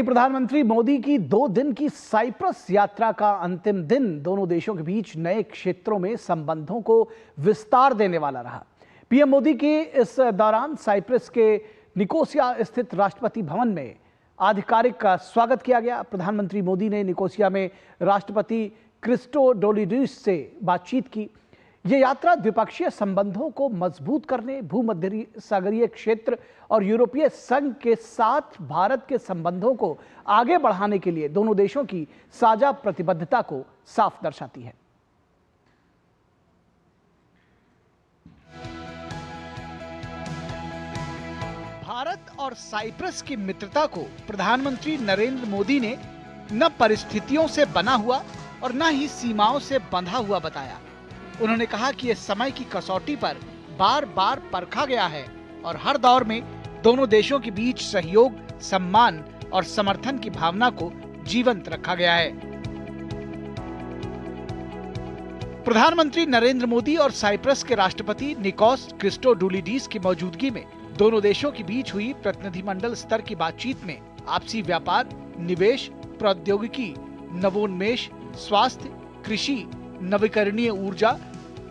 प्रधानमंत्री मोदी की 2 दिन की साइप्रस यात्रा का अंतिम दिन दोनों देशों के बीच नए क्षेत्रों में संबंधों को विस्तार देने वाला रहा। पीएम मोदी के इस दौरान साइप्रस के निकोसिया स्थित राष्ट्रपति भवन में आधिकारिक स्वागत किया गया। प्रधानमंत्री मोदी ने निकोसिया में राष्ट्रपति क्रिस्टोडोलिडीस से बातचीत की। ये यात्रा द्विपक्षीय संबंधों को मजबूत करने, भूमध्य सागरीय क्षेत्र और यूरोपीय संघ के साथ भारत के संबंधों को आगे बढ़ाने के लिए दोनों देशों की साझा प्रतिबद्धता को साफ दर्शाती है। भारत और साइप्रस की मित्रता को प्रधानमंत्री नरेंद्र मोदी ने न परिस्थितियों से बना हुआ और न ही सीमाओं से बंधा हुआ बताया। उन्होंने कहा कि इस समय की कसौटी पर बार बार परखा गया है और हर दौर में दोनों देशों के बीच सहयोग, सम्मान और समर्थन की भावना को जीवंत रखा गया है। प्रधानमंत्री नरेंद्र मोदी और साइप्रस के राष्ट्रपति निकोस क्रिस्टोडोलिडीस की मौजूदगी में दोनों देशों के बीच हुई प्रतिनिधिमंडल स्तर की बातचीत में आपसी व्यापार, निवेश, प्रौद्योगिकी, नवोन्मेष, स्वास्थ्य, कृषि, नवीकरणीय ऊर्जा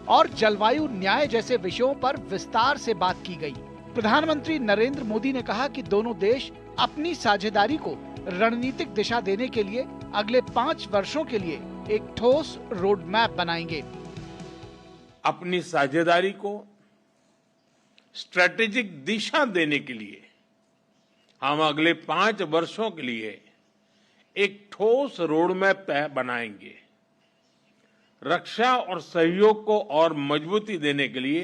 और जलवायु न्याय जैसे विषयों पर विस्तार से बात की गई। प्रधानमंत्री नरेंद्र मोदी ने कहा कि दोनों देश अपनी साझेदारी को रणनीतिक दिशा देने के लिए अगले 5 वर्षों के लिए एक ठोस रोड मैप बनाएंगे। अपनी साझेदारी को स्ट्रेटेजिक दिशा देने के लिए हम अगले 5 वर्षों के लिए एक ठोस रोड मैप बनाएंगे। रक्षा और सहयोग को और मजबूती देने के लिए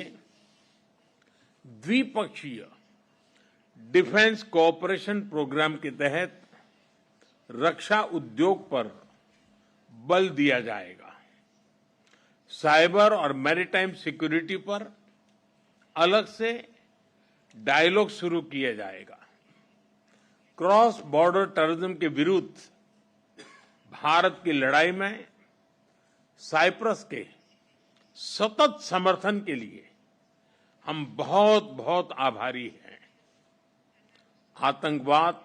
द्विपक्षीय डिफेंस कोऑपरेशन प्रोग्राम के तहत रक्षा उद्योग पर बल दिया जाएगा। साइबर और मैरीटाइम सिक्योरिटी पर अलग से डायलॉग शुरू किया जाएगा। क्रॉस बॉर्डर टेररिज्म के विरुद्ध भारत की लड़ाई में साइप्रस के सतत समर्थन के लिए हम बहुत बहुत आभारी हैं। आतंकवाद,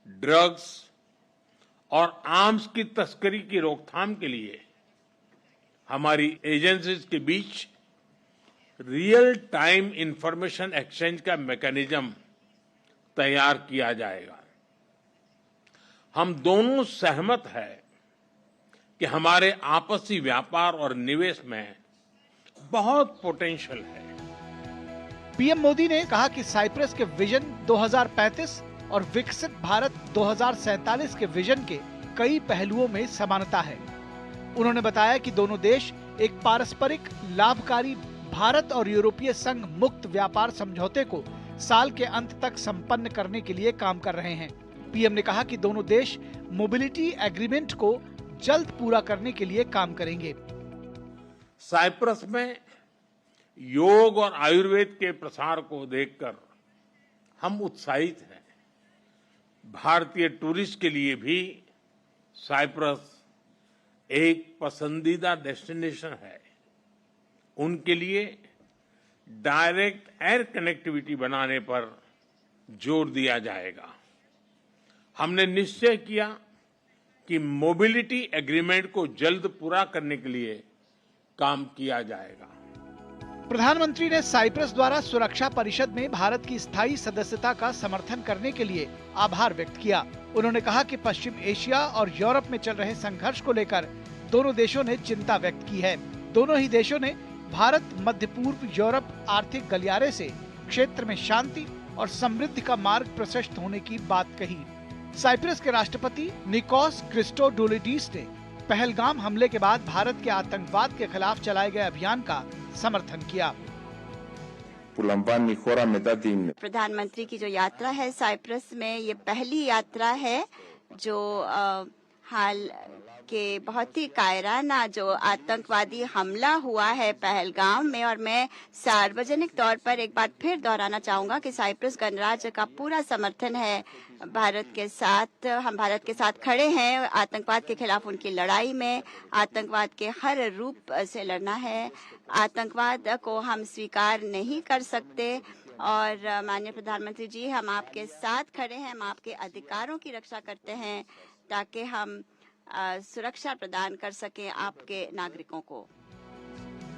ड्रग्स और आर्म्स की तस्करी की रोकथाम के लिए हमारी एजेंसीज के बीच रियल टाइम इंफॉर्मेशन एक्सचेंज का मैकेनिज्म तैयार किया जाएगा। हम दोनों सहमत हैं कि हमारे आपसी व्यापार और निवेश में बहुत पोटेंशियल है। पीएम मोदी ने कहा कि साइप्रस के विजन 2035 और विकसित भारत 2047 के विजन के कई पहलुओं में समानता है। उन्होंने बताया कि दोनों देश एक पारस्परिक लाभकारी भारत और यूरोपीय संघ मुक्त व्यापार समझौते को साल के अंत तक संपन्न करने के लिए काम कर रहे हैं। पीएम ने कहा कि दोनों देश मोबिलिटी एग्रीमेंट को जल्द पूरा करने के लिए काम करेंगे। साइप्रस में योग और आयुर्वेद के प्रसार को देखकर हम उत्साहित हैं। भारतीय टूरिस्ट के लिए भी साइप्रस एक पसंदीदा डेस्टिनेशन है। उनके लिए डायरेक्ट एयर कनेक्टिविटी बनाने पर जोर दिया जाएगा। हमने निश्चय किया कि मोबिलिटी एग्रीमेंट को जल्द पूरा करने के लिए काम किया जाएगा। प्रधानमंत्री ने साइप्रस द्वारा सुरक्षा परिषद में भारत की स्थायी सदस्यता का समर्थन करने के लिए आभार व्यक्त किया। उन्होंने कहा कि पश्चिम एशिया और यूरोप में चल रहे संघर्ष को लेकर दोनों देशों ने चिंता व्यक्त की है। दोनों ही देशों ने भारत मध्य पूर्व यूरोप आर्थिक गलियारे से क्षेत्र में शांति और समृद्धि का मार्ग प्रशस्त होने की बात कही। साइप्रस के राष्ट्रपति निकोस क्रिस्टोडोलिडीस ने पहलगाम हमले के बाद भारत के आतंकवाद के खिलाफ चलाए गए अभियान का समर्थन किया। प्रधानमंत्री की जो यात्रा है साइप्रस में, ये पहली यात्रा है जो हाल के बहुत ही कायराना जो आतंकवादी हमला हुआ है पहलगाम में, और मैं सार्वजनिक तौर पर एक बार फिर दोहराना चाहूंगा कि साइप्रस गणराज्य का पूरा समर्थन है भारत के साथ। हम भारत के साथ खड़े हैं आतंकवाद के खिलाफ उनकी लड़ाई में। आतंकवाद के हर रूप से लड़ना है। आतंकवाद को हम स्वीकार नहीं कर सकते और माननीय प्रधानमंत्री जी, हम आपके साथ खड़े हैं, हम आपके अधिकारों की रक्षा करते हैं ताकि हम सुरक्षा प्रदान कर सकें आपके नागरिकों को।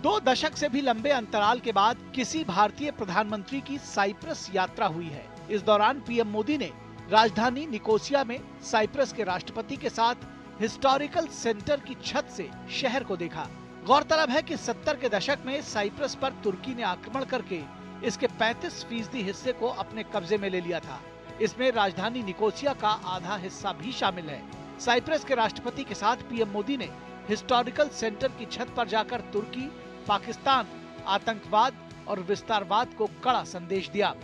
2 दशक से भी लंबे अंतराल के बाद किसी भारतीय प्रधानमंत्री की साइप्रस यात्रा हुई है। इस दौरान पीएम मोदी ने राजधानी निकोसिया में साइप्रस के राष्ट्रपति के साथ हिस्टोरिकल सेंटर की छत से शहर को देखा। गौरतलब है कि 70 के दशक में साइप्रस पर तुर्की ने आक्रमण करके इसके 35% हिस्से को अपने कब्जे में ले लिया था। इसमें राजधानी निकोसिया का आधा हिस्सा भी शामिल है। साइप्रस के राष्ट्रपति के साथ पीएम मोदी ने हिस्टोरिकल सेंटर की छत पर जाकर तुर्की, पाकिस्तान, आतंकवाद और विस्तारवाद को कड़ा संदेश दिया।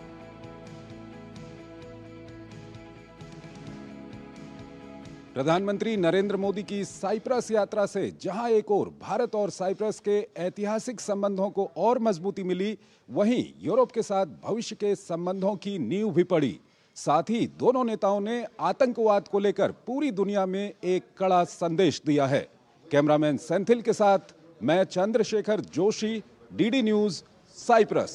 प्रधानमंत्री नरेंद्र मोदी की साइप्रस यात्रा से जहां एक ओर भारत और साइप्रस के ऐतिहासिक संबंधों को और मजबूती मिली, वहीं यूरोप के साथ भविष्य के संबंधों की नींव भी पड़ी। साथ ही दोनों नेताओं ने आतंकवाद को लेकर पूरी दुनिया में एक कड़ा संदेश दिया है। कैमरामैन सेंथिल के साथ मैं Chandrashekhar Joshi, DD news, Cyprus.